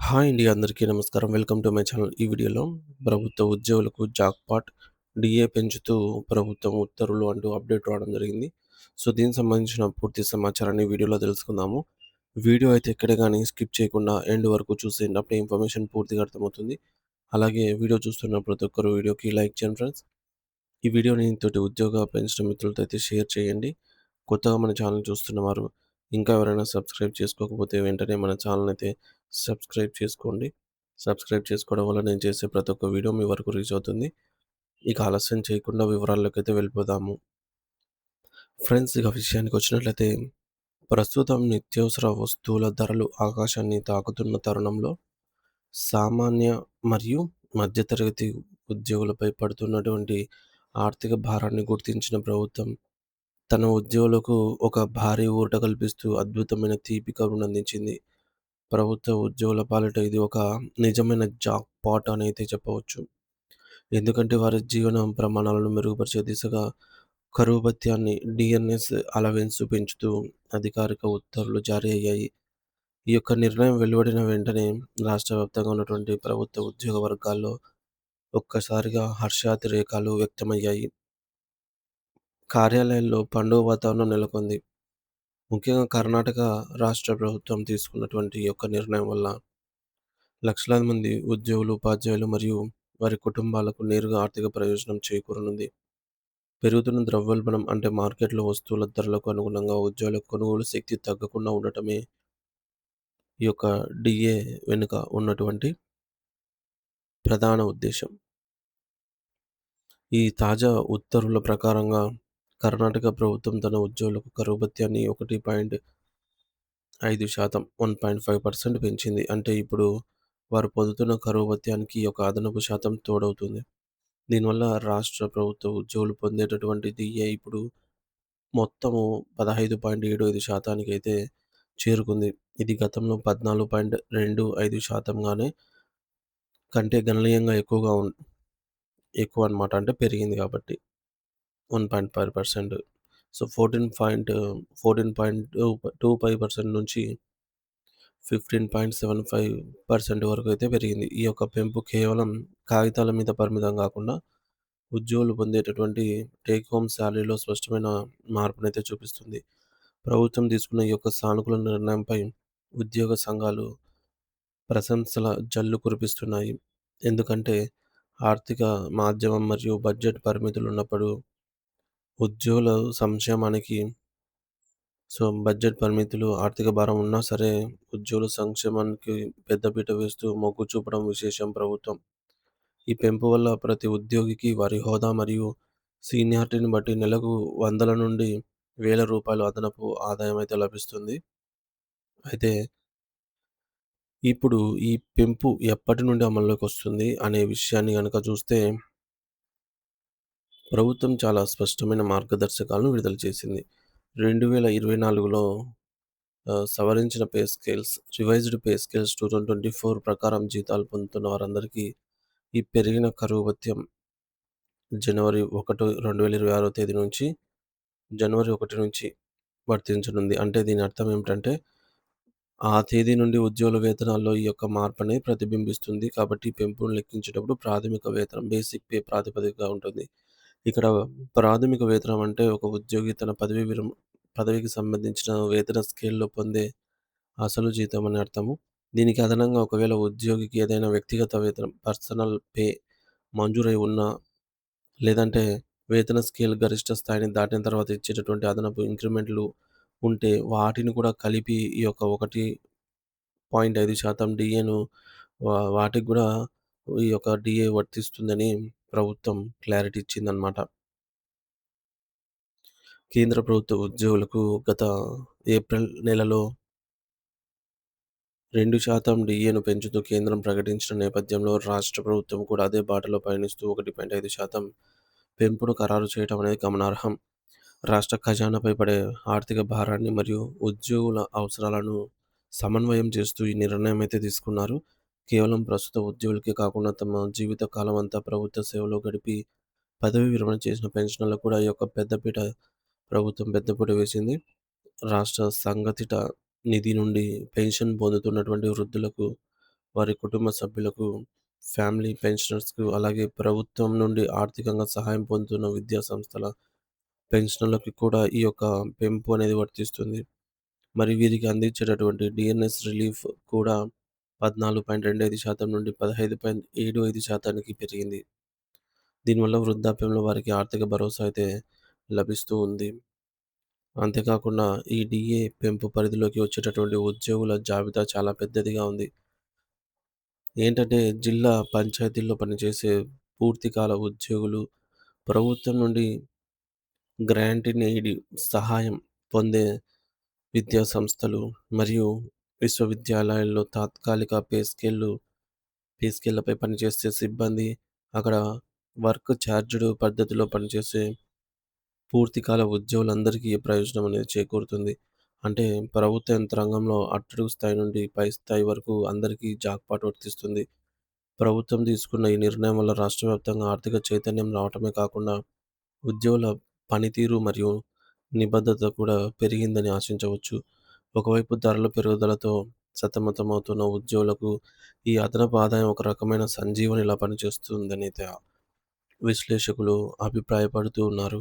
Hi అండి. అందరికీ నమస్కారం. Welcome to my channel. ఈ వీడియోలో ప్రభుత్వ ఉద్యోగులకు జాక్‌పాట్ డీఏ పెంచుతూ ప్రభుత్వం ఉత్తర్వులు అంటూ అప్డేట్ రావడం జరిగింది. సో, దీనికి సంబంధించిన పూర్తి సమాచారాన్ని వీడియోలో తెలుసుకుందాము. వీడియో అయితే ఎక్కడ గాని స్కిప్ చేయకుండా ఎండ్ వరకు చూసేయండి. అప్పుడే ఇన్ఫర్మేషన్ పూర్తిగా అర్థమవుతుంది. అలాగే వీడియో చూస్తున్న ప్రతి ఒక్కరు వీడియోకి లైక్ చేయండి ఫ్రెండ్స్. ఈ వీడియోని తోటి ఉద్యోగ పెన్షన్ మిత్రులతో అయితే షేర్ చేయండి. కొత్తగా మన ఛానల్ చూస్తున్నవారు ఇంకా ఎవరైనా సబ్స్క్రైబ్ చేసుకోకపోతే వెంటనే మన ఛానల్ అయితే సబ్స్క్రైబ్ చేసుకోండి. సబ్స్క్రైబ్ చేసుకోవడం వల్ల నేను చేసే ప్రతి ఒక్క వీడియో మీ వరకు రీచ్ అవుతుంది. ఇక ఆలస్యం చేయకుండా వివరాల్లోకైతే వెళ్ళిపోదాము. ఫ్రెండ్స్, ఇక విషయానికి వచ్చినట్లయితే ప్రస్తుతం నిత్యావసర వస్తువుల ధరలు ఆకాశాన్ని తాకుతున్న తరుణంలో సామాన్య మరియు మధ్యతరగతి ఉద్యోగులపై పడుతున్నటువంటి ఆర్థిక భారాన్ని గుర్తించిన ప్రభుత్వం తన ఉద్యోగులకు ఒక భారీ ఊరట కల్పిస్తూ అద్భుతమైన తీపి కబురునందించింది. ప్రభుత్వ ఉద్యోగుల పాలిట ఇది ఒక నిజమైన జాక్‌పాట్ అని అయితే చెప్పవచ్చు. ఎందుకంటే వారి జీవన ప్రమాణాలను మెరుగుపరిచే దిశగా కరువు భత్యాన్ని, డీఎన్ఎస్ అలవెన్స్ పెంచుతూ అధికారిక ఉత్తర్వులు జారీ అయ్యాయి. ఈ యొక్క నిర్ణయం వెలువడిన వెంటనే రాష్ట్ర వ్యాప్తంగా ఉన్నటువంటి ప్రభుత్వ ఉద్యోగ వర్గాల్లో ఒక్కసారిగా హర్షాతిరేకాలు వ్యక్తమయ్యాయి. కార్యాలయాల్లో పండుగ వాతావరణం నెలకొంది. ముఖ్యంగా కర్ణాటక రాష్ట్ర ప్రభుత్వం తీసుకున్నటువంటి ఈ యొక్క నిర్ణయం వల్ల లక్షలాది మంది ఉద్యోగులు, ఉపాధ్యాయులు మరియు వారి కుటుంబాలకు నేరుగా ఆర్థిక ప్రయోజనం చేకూరనుంది. పెరుగుతున్న ద్రవ్యోల్బణం అంటే మార్కెట్‌లో వస్తువుల ధరలకు అనుగుణంగా ఉద్యోగుల కొనుగోలు శక్తి తగ్గకుండా ఉండటమే ఈ యొక్క డీఏ వెనుక ఉన్నటువంటి ప్రధాన ఉద్దేశ్యం. ఈ తాజా ఉత్తర్వుల ప్రకారంగా కర్ణాటక ప్రభుత్వం తన ఉద్యోగులకు కరువు భత్యాన్ని 1.5% 1.5% పెంచింది. అంటే ఇప్పుడు వారు పొందుతున్న కరువు భత్యానికి ఒక అదనపు శాతం తోడవుతుంది. దీనివల్ల రాష్ట్ర ప్రభుత్వ ఉద్యోగులు పొందేటటువంటి డీఏ ఇప్పుడు మొత్తము 15.75% అయితే చేరుకుంది. ఇది గతంలో 14.25% కంటే గణనీయంగా ఎక్కువ అన్నమాట. అంటే పెరిగింది కాబట్టి 1.5%. సో, 14.25% నుంచి 15.75% వరకు అయితే పెరిగింది. ఈ యొక్క పెంపు కేవలం కాగితాల మీద పరిమితం కాకుండా ఉద్యోగులు పొందేటటువంటి టేక్ హోమ్ సాలరీలో స్పష్టమైన మార్పునైతే చూపిస్తుంది. ప్రభుత్వం తీసుకున్న ఈ యొక్క సానుకూల నిర్ణయంపై ఉద్యోగ సంఘాలు ప్రశంసల జల్లు కురిపిస్తున్నాయి. ఎందుకంటే ఆర్థిక మాధ్యమం మరియు బడ్జెట్ పరిమితులు ఉన్నప్పుడు ఉద్యోగుల సంక్షేమానికి బడ్జెట్ పరిమితులు, ఆర్థిక భారం ఉన్నా సరే ఉద్యోగుల సంక్షేమానికి పెద్దపీట వేస్తూ మొగ్గు చూపడం విశేషం ప్రభుత్వం. ఈ పెంపు వల్ల ప్రతి ఉద్యోగికి వారి హోదా మరియు సీనియారిటీని బట్టి నెలకు వందల నుండి వేల రూపాయలు అదనపు ఆదాయం అయితే లభిస్తుంది. అయితే ఇప్పుడు ఈ పెంపు ఎప్పటి నుండి అమల్లోకి వస్తుంది అనే విషయాన్ని గనక చూస్తే ప్రభుత్వం చాలా స్పష్టమైన మార్గదర్శకాలను విడుదల చేసింది. 2024లో సవరించిన రివైజ్డ్ పే స్కేల్స్ 2024 ప్రకారం జీతాలు పొందుతున్న వారందరికీ ఈ పెరిగిన కరువు భత్యం జనవరి 1, 2026 తేదీ నుంచి జనవరి 1 నుంచి వర్తించనుంది. అంటే దీని అర్థం ఏమిటంటే, ఆ తేదీ నుండి ఉద్యోగుల వేతనాల్లో ఈ యొక్క మార్పనేది ప్రతిబింబిస్తుంది. కాబట్టి ఈ పెంపును లెక్కించేటప్పుడు ప్రాథమిక వేతనం బేసిక్ పే ప్రాతిపదికగా ఉంటుంది. ఇక్కడ ప్రాథమిక వేతనం అంటే ఒక ఉద్యోగి తన పదవికి సంబంధించిన వేతన స్కేల్‌లో పొందే అసలు జీతం అని అర్థము. దీనికి అదనంగా ఒకవేళ ఉద్యోగికి ఏదైనా వ్యక్తిగత వేతనం పర్సనల్ పే మంజూరై ఉన్నా, లేదంటే వేతన స్కేల్ గరిష్ట స్థాయిని దాటిన తర్వాత ఇచ్చేటటువంటి అదనపు ఇంక్రిమెంట్‌లు ఉంటే వాటిని కూడా కలిపి ఈ యొక్క 1.5% డీఏను వాటికి గూడా ఈ యొక్క డీఏ వర్తిస్తుందని ప్రభుత్వం క్లారిటీ ఇచ్చిందనమాట. కేంద్ర ప్రభుత్వ ఉద్యోగులకు గత ఏప్రిల్ నెలలో 2% డీఏను పెంచుతూ కేంద్రం ప్రకటించిన నేపథ్యంలో రాష్ట్ర ప్రభుత్వం కూడా అదే బాటలో పయనిస్తూ 1.5% పెంపును ఖరారు చేయడం అనేది గమనార్హం. రాష్ట్ర ఖజానాపై పడే ఆర్థిక భారాన్ని మరియు ఉద్యోగుల అవసరాలను సమన్వయం చేస్తూ ఈ నిర్ణయం అయితే తీసుకున్నారు. కేవలం ప్రస్తుత ఉద్యోగులకే కాకుండా తమ జీవిత కాలం అంతా ప్రభుత్వ సేవలో గడిపి పదవీ విరమణ చేసిన పెన్షనర్లకు కూడా ఈ యొక్క ప్రభుత్వం పెద్దపీట వేసింది. రాష్ట్ర సంగతిట నిధి నుండి పెన్షన్ పొందుతున్నటువంటి వృద్ధులకు వారి కుటుంబ సభ్యులకు, ఫ్యామిలీ పెన్షనర్స్‌కు, అలాగే ప్రభుత్వం నుండి ఆర్థికంగా సహాయం పొందుతున్న విద్యా సంస్థల పెన్షనర్లకి కూడా ఈ యొక్క పెంపు అనేది వర్తిస్తుంది. మరి వీరికి అందించేటటువంటి డీఎన్ఎస్ రిలీఫ్ కూడా 14.25% నుండి 15.75% పెరిగింది. దీనివల్ల వృద్ధాప్యంలో వారికి ఆర్థిక భరోసా అయితే లభిస్తూ ఉంది. అంతేకాకుండా ఈ డీఏ పెంపు పరిధిలోకి వచ్చేటటువంటి ఉద్యోగుల జాబితా చాలా పెద్దదిగా ఉంది. ఏంటంటే జిల్లా పంచాయతీల్లో పనిచేసే పూర్తికాల ఉద్యోగులు, ప్రభుత్వం నుండి గ్రాంట్ ఇన్ ఎయిడ్ సహాయం పొందే విద్యా సంస్థలు మరియు విశ్వవిద్యాలయాల్లో తాత్కాలిక పే స్కేళ్ళపై పనిచేసే సిబ్బంది, అక్కడ వర్క్ చార్జ్డ్ పద్ధతిలో పనిచేసే పూర్తికాల ఉద్యోగులందరికీ ఈ ప్రయోజనం అనేది చేకూరుతుంది. అంటే ప్రభుత్వ యంత్రాంగంలో అట్టడుగు స్థాయి నుండి పై స్థాయి వరకు అందరికీ జాక్‌పాట్ వర్తిస్తుంది. ప్రభుత్వం తీసుకున్న ఈ నిర్ణయం వల్ల రాష్ట్ర వ్యాప్తంగా ఆర్థిక చైతన్యం రావటమే కాకుండా ఉద్యోగుల పనితీరు మరియు నిబద్ధత కూడా పెరిగిందని ఆశించవచ్చు. ఒకవైపు ధరల పెరుగుదలతో సతమతమవుతున్న ఉద్యోగులకు ఈ అదనపు ఆదాయం ఒక రకమైన సంజీవనిలా పనిచేస్తుందనైతే విశ్లేషకులు అభిప్రాయపడుతూ ఉన్నారు.